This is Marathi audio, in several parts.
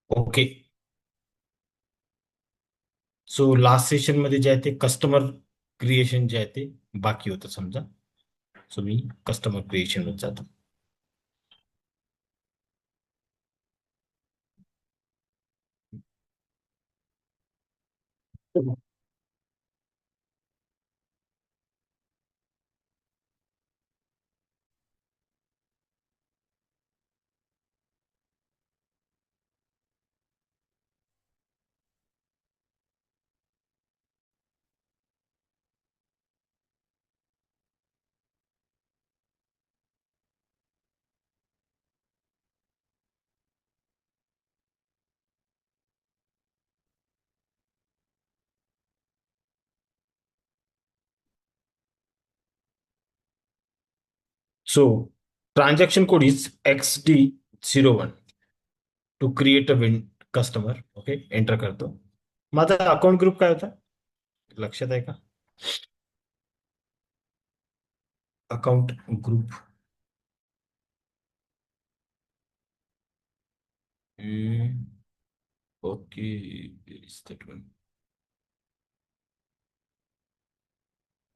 ओके. सो लास्ट सेशन मध्ये जे आहे ते कस्टमर क्रिएशन जे आहे ते बाकी होतं समजा. सो मी कस्टमर क्रिएशन वर जातो. So transaction code is XD01 to create a win customer. Okay, enter करतो. माझा अकाउंट ग्रुप काय होता लक्षात आहे का? Account group. Okay.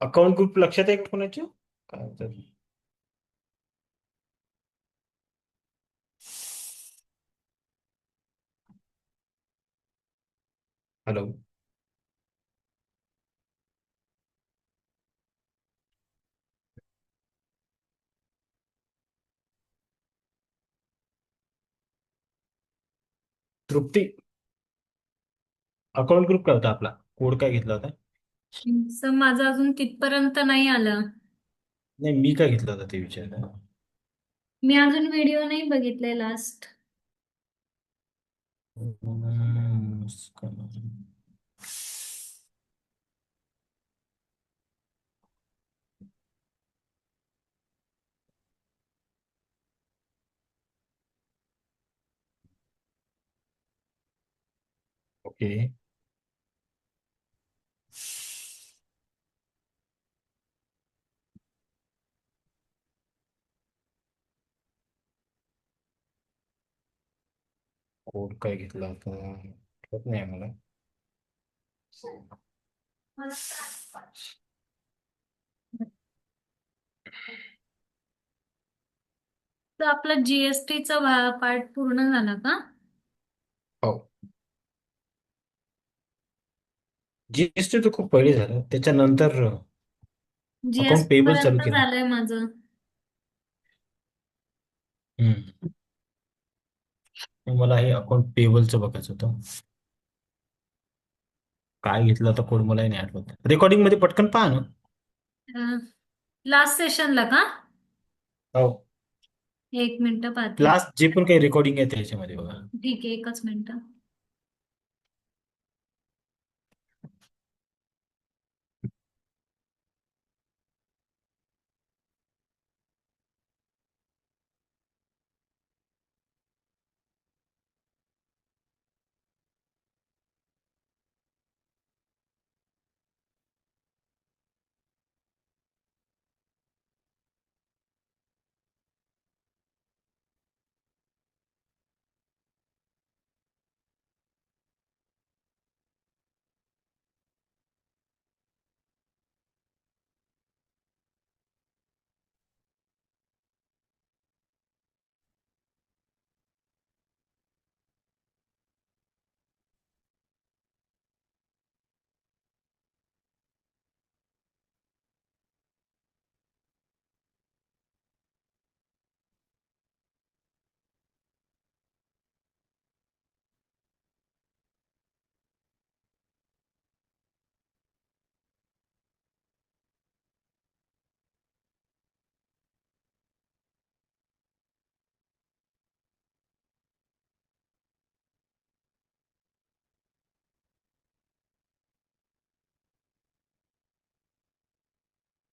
Account group लक्षात आहे का कोणाच्या? काय होतं? हॅलो. तृप्ती. अकाउंट ग्रुप काय होता आपला? कोड काय घेतला होता? सर माझं अजून तिथपर्यंत नाही आलं. नाही, मी काय घेतला होता ते विचारलं. मी अजून व्हिडिओ नाही बघितले लास्ट. ओके. कोड काय घेतला होता आठवत नाही मला. तर आपला जीएसटीचा पार्ट पूर्ण झाला का? हो. जीएसटी तर खूप पहिले झालं, त्याच्यानंतर अकाउंट जीएसटी पेबल चालू पर्यंत केलं. झालंय माझं. हम्म. मला हे अकाउंट पेबलचं बघायचं होतं. काय घेतलं होतं कोड मलाही नाही आठवत. रेकॉर्डिंग मध्ये पटकन पहा ना. लास्ट सेशनला का? हो. एक मिनिट पाहते. लास्ट जे पण काही रेकॉर्डिंग आहे त्याच्यामध्ये बघा. ठीक आहे, एकच मिनिट.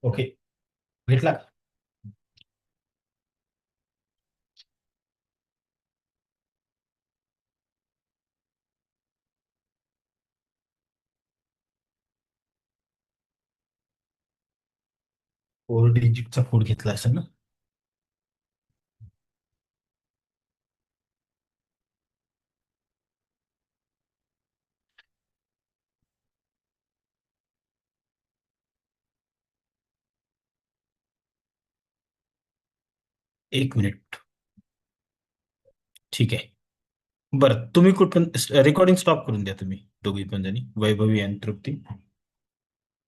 ओके, भेटला का? फोर डिजिटचा कोड घेतला असेल ना. 1 मिनिट. ठीक आहे. बरं, तुम्ही कुठून रेकॉर्डिंग स्टॉप करून द्या, तुम्ही दोघी पण जणी, वैभवी आणि तृप्ती.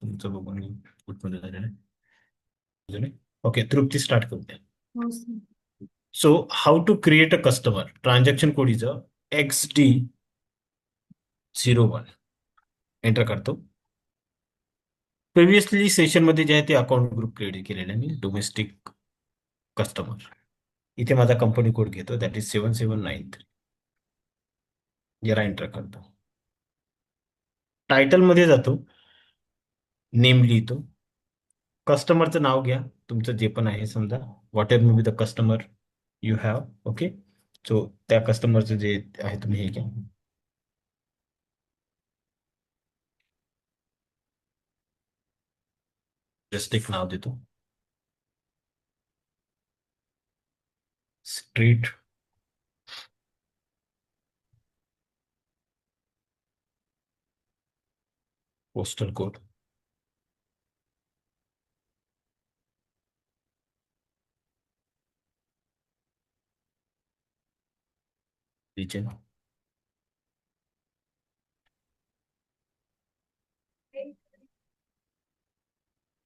तुमचं बघून घेऊ कुठपर्यंत झालेलं आहे. अजून ओके, तृप्ती स्टार्ट करून द्या. हो sir. So how to create a customer transaction code is XD01. Enter करतो. प्रिव्हियसली सेशनमध्ये जे आहे ते अकाउंट ग्रुप क्रिएट केलेलं आहे मी, डोमेस्टिक कस्टमर. इथे माझा कंपनी कोड घेतो, दॅट इज 7793. जरा एंटर करतो. टायटल मध्ये जातो, नेम लिहितो. कस्टमरचं नाव घ्या, तुमचं जे पण आहे समजा, what ever may be the customer you have. Okay, so त्या कस्टमरचं जे आहे तुम्ही हे घ्या. जस्ट एक नाव देतो, street, postal code, region.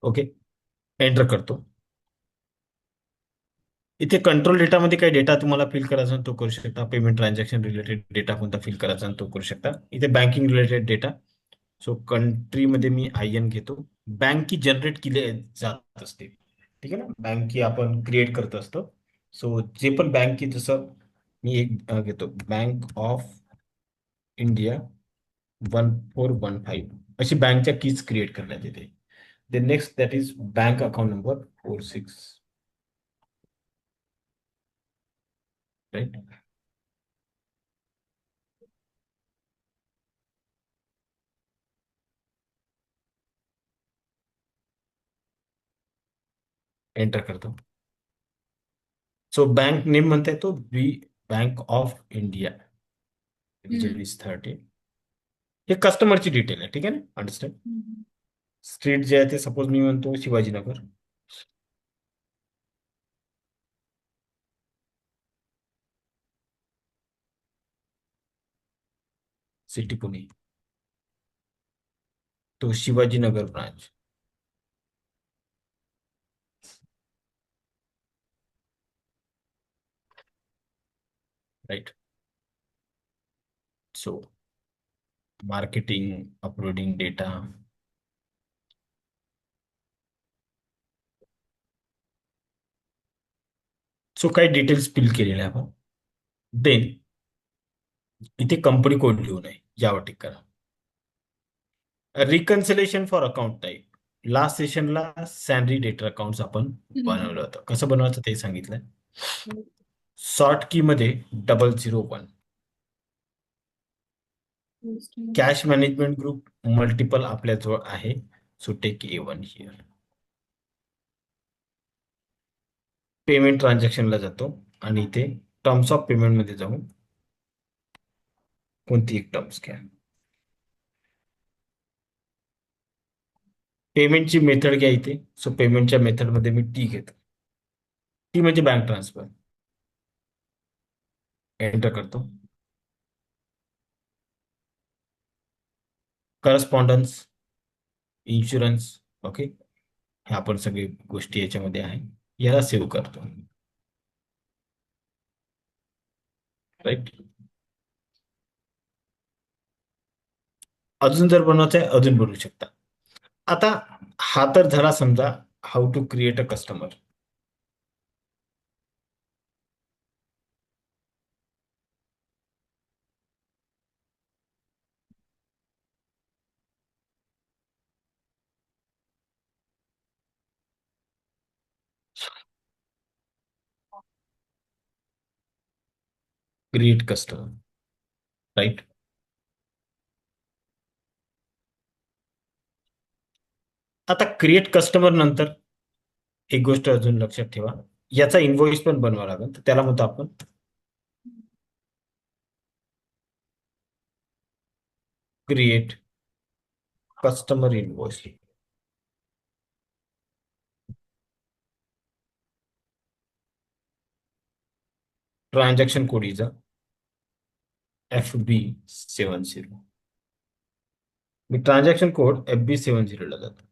Okay, enter करतो. इथे कंट्रोल डेटामध्ये काही डेटा तुम्हाला फिल करायचा आहे तो करू शकता. पेमेंट ट्रान्झॅक्शन रिलेटेड डेटा कोणता फिल करायचा आहे तो करू शकता. इथे बँकिंग रिलेटेड डेटा. सो कंट्रीमध्ये मी IN घेतो. बँक की जनरेट केली जात असते, ठीक आहे ना, बँक की आपण क्रिएट करत असतो. सो जे पण बँक की, जसं मी एक घेतो, बँक ऑफ इंडिया 1415, अशी बँकच्या कीज क्रिएट करण्यात येते. The next that is bank account number 46, right. Enter करतो. सो बँक नेम म्हणता येतो बँक ऑफ इंडिया, हम्म. 30. हे कस्टमरची डिटेल आहे, ठीक आहे ना, अंडरस्टँड. हम्म. स्ट्रीट जे आहे ते सपोज मी म्हणतो शिवाजीनगर, सिटी पुणे, तो Shivajinagar branch, right. So marketing, uploading data. So काही डिटेल्स फिल केलेले आहे आपण. देन इथे कंपनी कोड लिहू नये, यावर टिक करा. Reconciliation for account type. Last सेशनला सॅलरी डेटर अकाउंट्स आपण बनवलं होतं, कसं बनवायचं ते सांगितलंय. सॉर्ट की मध्ये 001. कॅश मॅनेजमेंट ग्रुप मल्टिपल आपल्याजवळ आहे, so take A1 here. Payment ट्रान्झॅक्शनला जातो आणि इथे टर्म्स ऑफ पेमेंट मध्ये जाऊन कोणती एक टर्म्स घ्या. पेमेंटची मेथड घ्या इथे. सो पेमेंटच्या मेथडमध्ये मी टी घेतो. टी म्हणजे बँक ट्रान्सफर. एंटर करतो. करस्पॉन्डन्स, इन्शुरन्स, ओके, हे आपण सगळे गोष्टी याच्यामध्ये आहे. याला सेव्ह करतो, राईट. अजून जर बनवायचं आहे अजून बनवू शकता. आता हा तर झाला समजा how to create a customer. Create customer, right. आता क्रिएट कस्टमर नंतर एक गोष्ट अजून लक्षात ठेवा, याचा इनव्हॉइस पण बनवावा लागेल, तर त्याला म्हणतो आपण create customer invoice. Transaction code is FB70. Me transaction code FB70 ला जातो.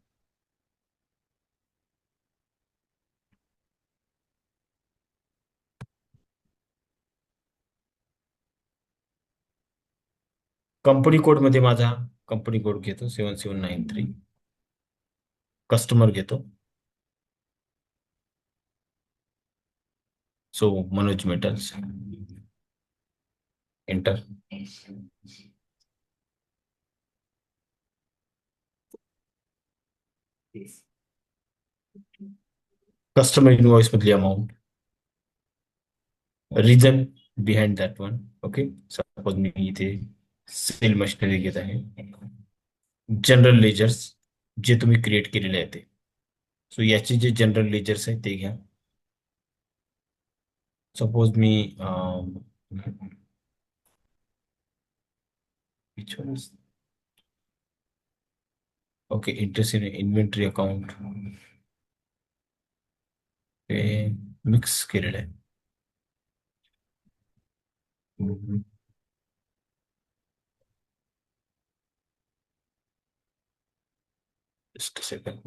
कंपनी कोड मध्ये माझा कंपनी कोड घेतो 7793. कस्टमर घेतो, so Manoj metals. Enter. Customer invoice मधली amount, reason behind that one. Okay, suppose मी इथे सेल मशिनरी घेत आहे. जनरल लेजर्स जे तुम्ही क्रिएट केलेले आहे ते, सो याचे जे जनरल लेजर्स आहे ते घ्या. Suppose me okay, interest in inventory account हे मिक्स केलेलं आहे. Just second.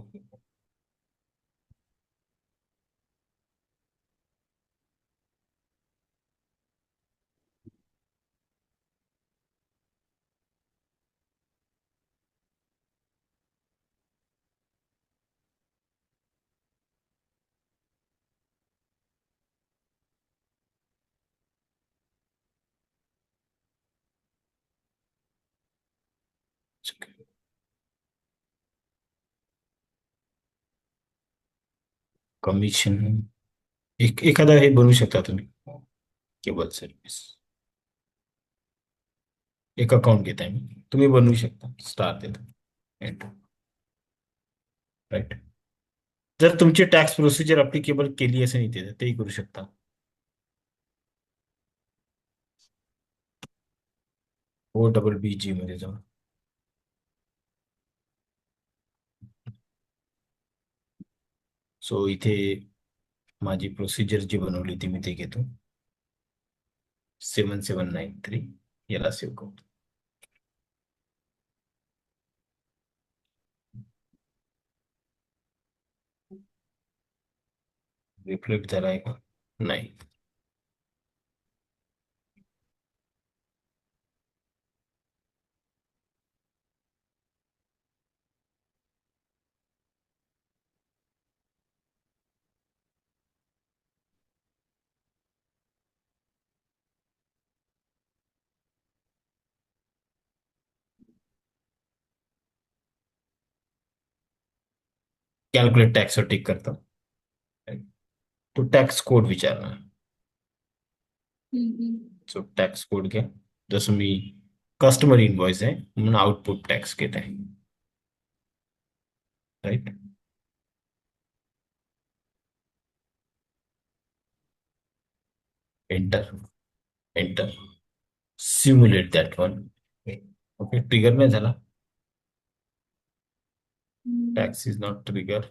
कमिशन एखादा हे बनवू शकता तुम्ही. केबल सर्व्हिस एक अकाउंट घेताय मी, तुम्ही बनवू शकता. स्टार देतो, एंटर. राईट. जर तुमची टॅक्स प्रोसिजर अप्लिकेबल केली असेल इथे तर तेही करू शकता. OBBG मध्ये जाऊन सो इथे माझी प्रोसिजर जी बनवली ती मी ते घेतो 7793. याला सेव्ह करतो. रिफ्लेक्ट झालाय का? नाही. कॅल्क्युलेट टॅक्सवर टिक करतो. तो टॅक्स कोड विचारणार. सो टॅक्स कोड घ्या. जसं मी कस्टमर इनवॉइस आहे म्हणून आउटपुट टॅक्स घेत आहे. Right. Enter. Enter. Simulate that one. Okay, trigger नाही झाला. Tax is not trigger.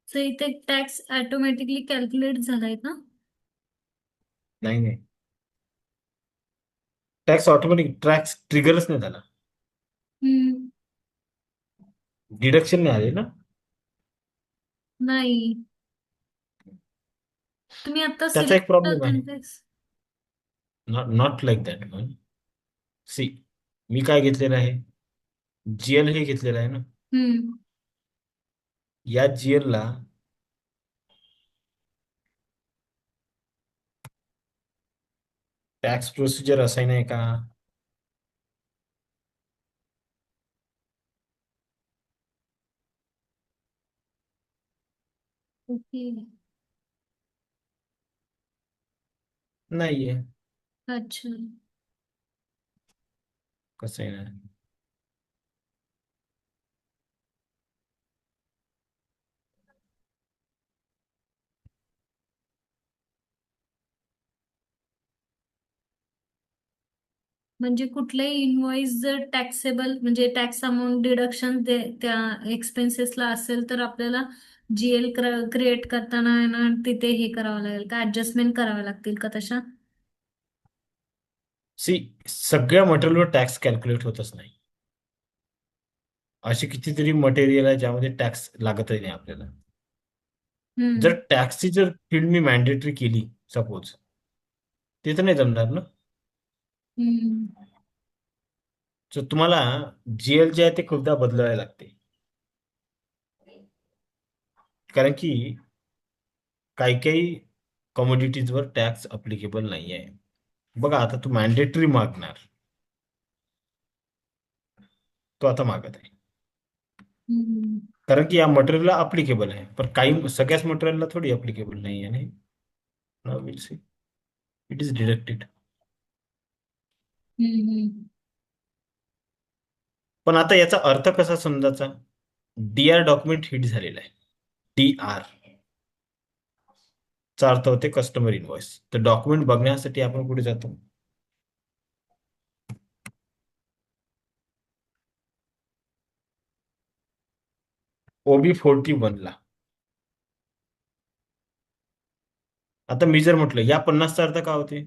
So इथे टॅक्स ऑटोमॅटिकली कॅल्क्युलेट झालाय का? नाही नाही, टॅक्स ऑटोमॅटिक टॅक्स ट्रिगरच नाही झाला. हम्म, डिडक्शन नाही आले ना. नाही. तुम्ही आता त्याचा एक सिलेक्ट प्रॉब्लेम आहे. Tax. Not like that one. See, मी काय घेतलेलं आहे, GL हे घेतलेलं आहे ना. हम्म. या GL ला टॅक्स प्रोसिजर असाइन आहे का? ओके. नाहीये. अच्छा. कसं आहे ना, म्हणजे कुठलाही इनव्हॉइस जर टॅक्सेबल म्हणजे टॅक्स अमाऊंट डिडक्शन त्या एक्सपेन्सेसला असेल तर आपल्याला जीएल क्रिएट करताना आहे ना तिथे हे करावं लागेल का, ऍडजस्टमेंट कराव्या लागतील का तशा? सी, सगळ्या मटेरियलवर टॅक्स कॅल्क्युलेट होतच नाही. अशी कितीतरी मटेरियल आहे ज्यामध्ये टॅक्स लागतही नाही आपल्याला. जर हम्म. टॅक्सची जर फील्ड मी मॅन्डेटरी केली सपोज, ते तर नाही जमणार ना. हम्म. सो तुम्हाला जीएल जे आहे ते खूपदा बदलावे लागते, कारण की काही काही कमोडिटीजवर टॅक्स अप्लिकेबल नाही आहे. बघा आता तू मॅन्डेटरी मागणार, तो आता मागत आहे हम्म. कारण की या मटेरियलला अप्लिकेबल आहे, पण काही सगळ्याच मटेरियलला थोडी अप्लिकेबल नाही आहे. Now will see it is deducted. Hmm. पण आता याचा अर्थ कसा समजायचा? डीआर डॉक्युमेंट हिट झालेला आहे. डीआर चा अर्थ होते कस्टमर इनव्हॉइस. तर डॉक्युमेंट बघण्यासाठी आपण कुठे जातो? OB41 ला. आता मी जर म्हटलं या 50चा अर्थ काय होते?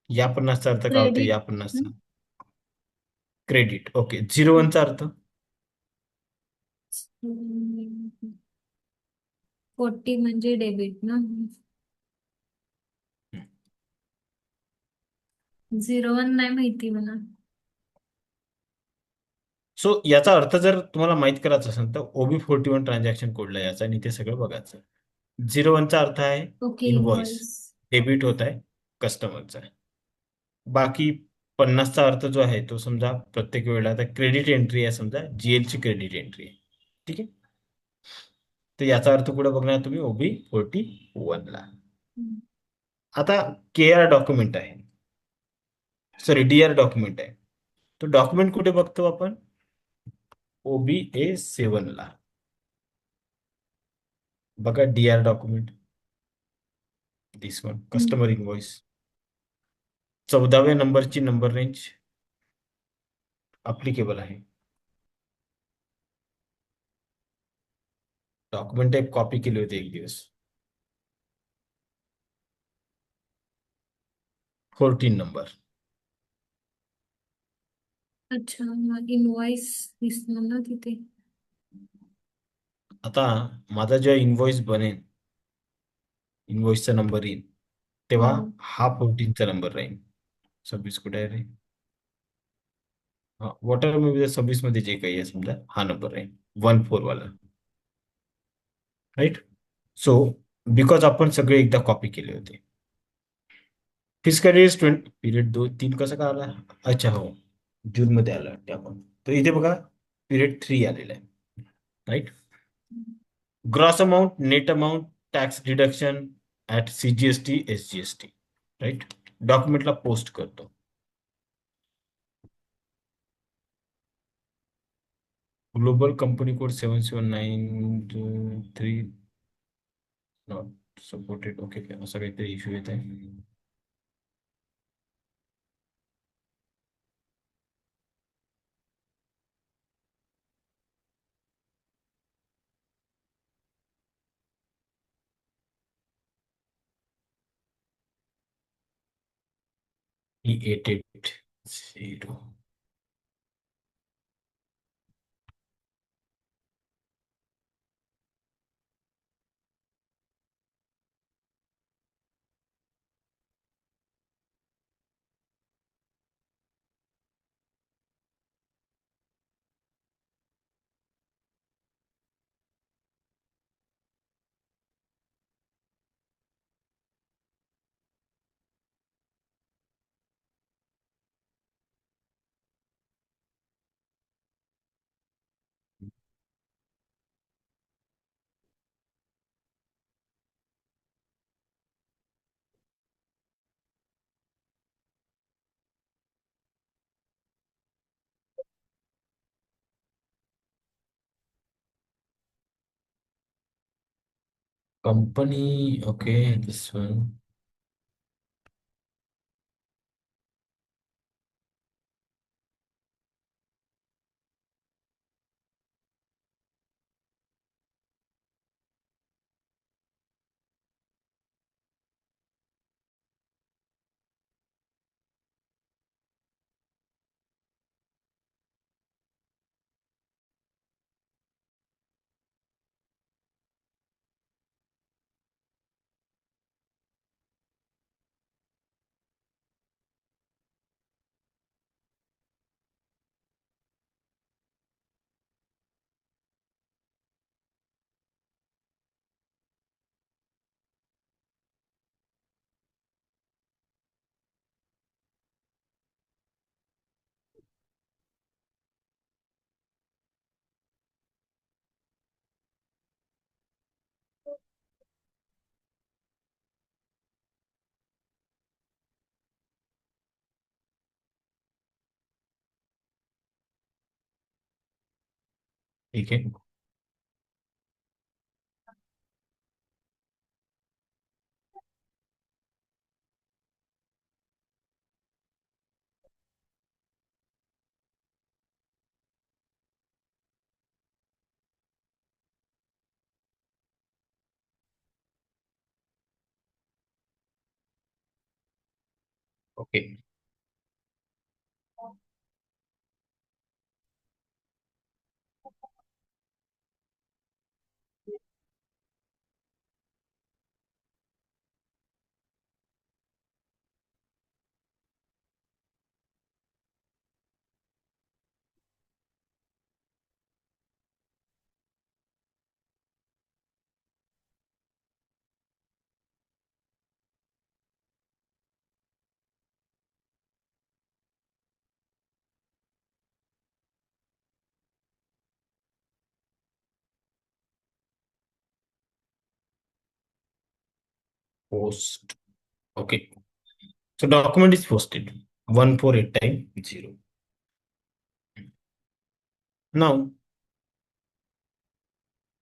या 50चा अर्थ काय होते? क्रेडिट. या 50चा क्रेडिट. ओके. 01चा अर्थ? 40 म्हणजे डेबिट ना. 01 नाही माहिती मला. सो याचा अर्थ जर तुम्हाला माहित करायचं असेल तर OB41 ट्रान्झॅक्शन कोडला याचा आणि ते सगळं बघायचं. 01चा अर्थ आहे ओके, इनव्हॉइस, इनवॉइस. डेबिट होत आहे कस्टमरचा. बाकी 50चा अर्थ जो आहे तो समजा प्रत्येक वेळेला आता क्रेडिट एंट्री आहे, समजा जीएलची क्रेडिट एंट्री आहे. ठीक आहे. तर याचा अर्थ कुठे बघणार तुम्ही? OB41 ला. आता केआर डॉक्युमेंट आहे, सॉरी डीआर डॉक्युमेंट आहे. तो डॉक्युमेंट कुठे बघतो आपण? OBA7 ला. बघा डीआर डॉक्युमेंट, दिस वन कस्टमर इनव्हॉइस. 14व्या नंबरची नंबर रेंज अप्लिकेबल आहे. डॉक्युमेंट एक कॉपी केली होती एक दिवस. 14 नंबर. अच्छा, इनवॉइस दिसणार ना तिथे. आता माझा जेव्हा इनव्हॉइस बनेल, इनव्हॉइसचा नंबर येईल, तेव्हा हो. हा 14चा नंबर राहील. 26 कुठे आहे रे? हा वॉटर मध्ये 26 मध्ये जे काही आहे समजा हा नंबर राहील 14 वाला. राईट. सो बिकॉज आपण सगळे एकदा कॉपी केले होते. फिजिकल इयर्स 20 पिरियड 2-3 कसं काय आला? अच्छा हो, जून मध्ये आला वाटते आपण. तर इथे बघा पिरियड 3 आलेला आहे. Right. Gross amount, net amount, tax deduction at CGST SGST. Right. डॉक्युमेंटला पोस्ट करतो. Global company code 7793 not supported. Okay, असं काहीतरी इश्यू येत आहे. E880. Company, okay, this one. ठीक आहे. Okay. Post. Okay. So document is posted 148 time 0. Now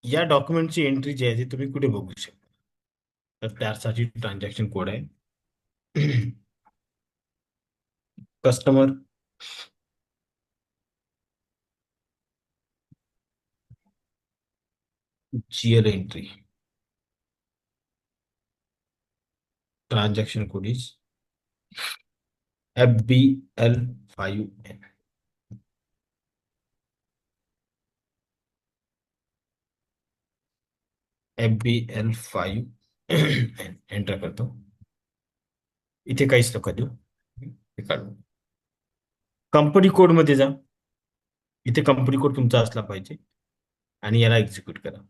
या डॉक्युमेंटची एंट्री जी आहे ती तुम्ही कुठे बघू शकता? तर त्यासाठी ट्रान्झॅक्शन कोड आहे. Customer GL entry. Transaction code is FBL5N. FBL5N enter करतो. इथे काहीच नका देऊ. हे काढू. कंपनी कोड मध्ये जा. इथे कंपनी कोड तुमचा असला पाहिजे आणि याला एक्झिक्यूट करा.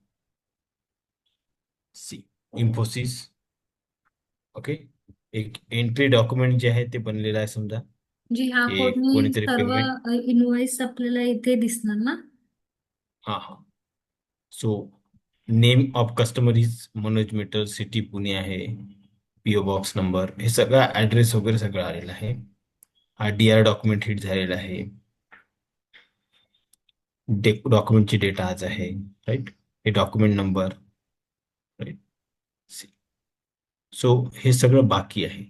सी इन्फोसिस. ओके. एक एंट्री डॉक्युमेंट जे आहे ते बनलेलं आहे समजा. जी हा हे कोडनी कोणीतरी सर्व पेमेंट. इनवॉइस आपल्याला इथे दिसणार ना? हा हा. So name of customer is Manoj metal, city Pune आहे. पीओ बॉक्स नंबर हे सगळं ऍड्रेस वगैरे सगळं आलेलं आहे. हा DR डॉक्युमेंट हिट झालेला आहे. डॉक्युमेंटची डेटा आज आहे. राईट. हे डॉक्युमेंट नंबर. राईट. सो हे सगळं बाकी आहे.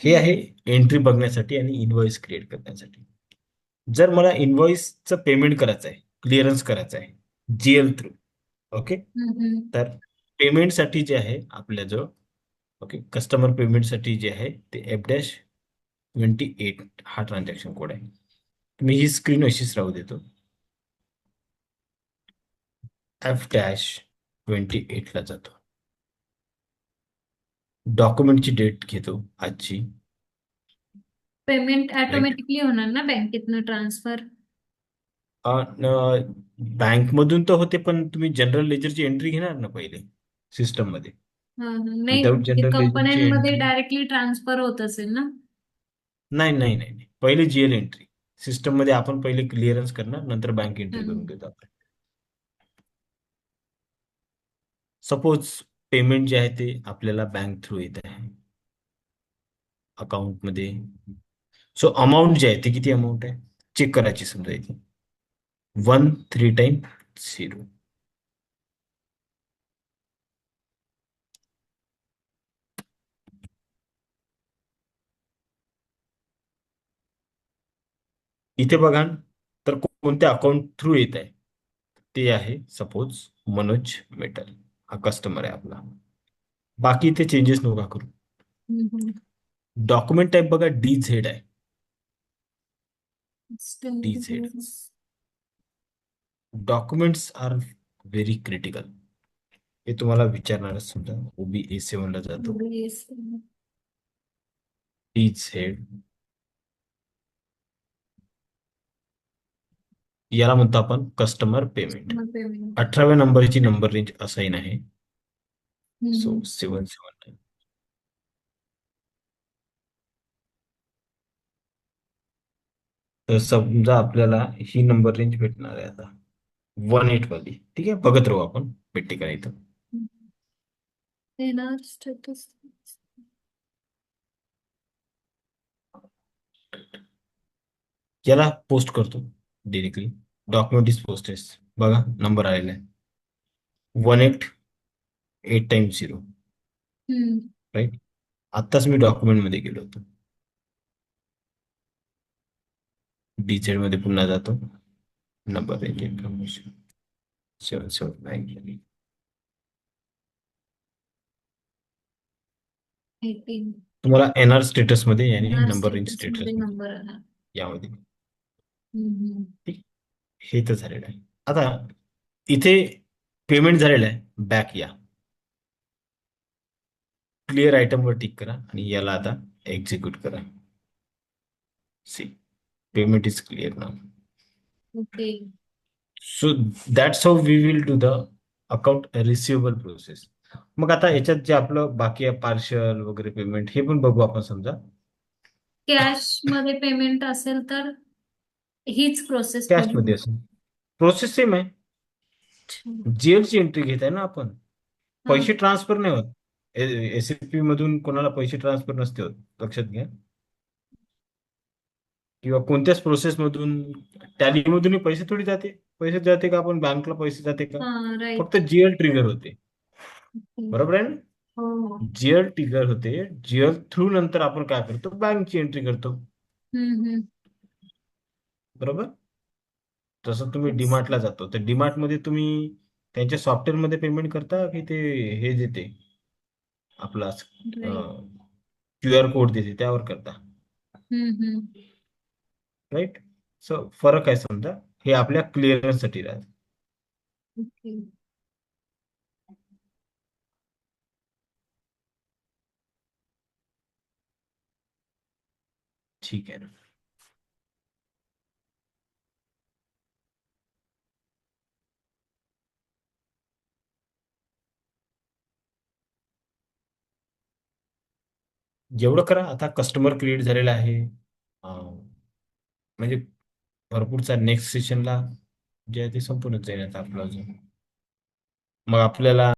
हे आहे एंट्री बघण्यासाठी आणि इनवॉइस क्रिएट करण्यासाठी. जर मला इनवॉइसचं पेमेंट करायचं आहे, क्लिअरन्स करायचं आहे GL थ्रू. ओके. हम्म. तर पेमेंटसाठी जे आहे आपल्याजवळ, ओके, कस्टमर पेमेंटसाठी जे आहे ते F-28 हा ट्रान्झॅक्शन कोड आहे. मी ही स्क्रीन अशीच राहू देतो. F-28 ला जातो. डॉक्युमेंटची डेट घेतो आजची. Payment right. ऑटोमॅटिकली होणार ना बँकेतनं ट्रान्सफर? बँकमधून तर होते पण तुम्ही जनरल लेजरची एंट्री घेणार ना पहिले सिस्टम मध्ये. विदाउट नाही, जनरल लेजरची कंपन्यांमध्ये एंट्री. डायरेक्टली ट्रान्सफर होत असेल ना? नाही नाही नाही नाही. पहिले GL एंट्री सिस्टम मध्ये आपण पहिले क्लिअरन्स करणार, नंतर बँक एंट्री करून हम्म. घेतो आपण. सपोज पेमेंट जे आहे ते आपल्याला बँक थ्रू येत आहे अकाउंटमध्ये. सो अमाऊंट जे आहे ते किती अमाऊंट आहे चेक करायची समजा इथे 13 टाइम 0. इथे बघा तर कोणत्या अकाउंट थ्रू येत आहे ते आहे सपोज मनोज मेटल हा कस्टमर आहे आपला. बाकी इथे चेंजेस नका करू. हम्म. डॉक्युमेंट टाईप बघा DZ आहे. DZ. Documents are very critical. हे तुम्हाला विचारणारच समजा OB-A7 ला जातो. DZ. याला म्हणतो आपण कस्टमर पेमेंट. पेमेंट. 18व्या नंबरची नंबर रेंज असाइन आहे. सो हम्म. 779. तर समजा आपल्याला ही नंबर रेंज भेटणार आहे आता 18 वाली. ठीक आहे, बघत राहू आपण भेटते का इथं. येणार स्टेटस. याला पोस्ट करतो डायरेक्टली. Document is posted. बघा नंबर आलेला आहे 188 टाइम्स 0. हम्म. राईट. आत्ताच मी डॉक्युमेंट मध्ये गेलो होतो. डीझेड मध्ये पुन्हा जातो. नंबर एक इन्फॉर्मेशन 779. एटीन. तुम्हाला एनआर स्टेटस मध्ये यानी नर नंबर इन स्टेटस स्टेटस मध्ये मध्ये नंबर आला. यामध्ये. हम्म. ठीक. हे तर झालेलं आहे. आता इथे पेमेंट झालेलं आहे. बॅक या क्लिअर आयटम वर टिक करा आणि याला आता एक्झिक्यूट करा. See payment is clear now. Okay. So that's how we will do the account receivable process. मग आता याच्यात जे आपलं बाकी आहे पार्शल वगैरे पेमेंट हे पण बघू आपण समजा. कॅश मध्ये पेमेंट असेल तर हीच प्रोसेस कॅश पुढे. मध्ये असेल प्रोसेस सेम आहे. अच्छा. जीएल ची एंट्री घेत आहे ना आपण. हा. पैसे ट्रान्सफर नाही होत. एसएपी मधून कोणाला पैसे ट्रान्सफर नसते होत, लक्षात घ्या. किंवा कोणत्याच प्रोसेस मधून टॅली मधूनही पैसे थोडी जाते. पैसे जाते का आपण बँकला पैसे जाते का. हा. फक्त राईट. जीएल ट्रिगर होते. बरोबर आहे ना. हो हो. जीएल ट्रिगर होते. जीएल थ्रू नंतर आपण काय करतो बँकची एंट्री करतो. हम्म. बरोबर. जसं तुम्ही Yes. डीमार्टला जातो तर डीमार्ट मध्ये तुम्ही त्यांच्या सॉफ्टवेअर मध्ये पेमेंट करता की ते हे देते आपला राईट. क्यूआर कोड देते त्यावर करता. हम्म. राईट. सो फरक आहे समजा. हे आपल्या क्लिअरन्स साठी राहते. ओके. ठीक आहे ना. जेवढं करा आता कस्टमर क्रिएट झालेला आहे. म्हणजे भरपूरचा नेक्स्ट सेशनला जे आहे ते संपूर्णच जाईल आता आपलं अजून. मग आपल्याला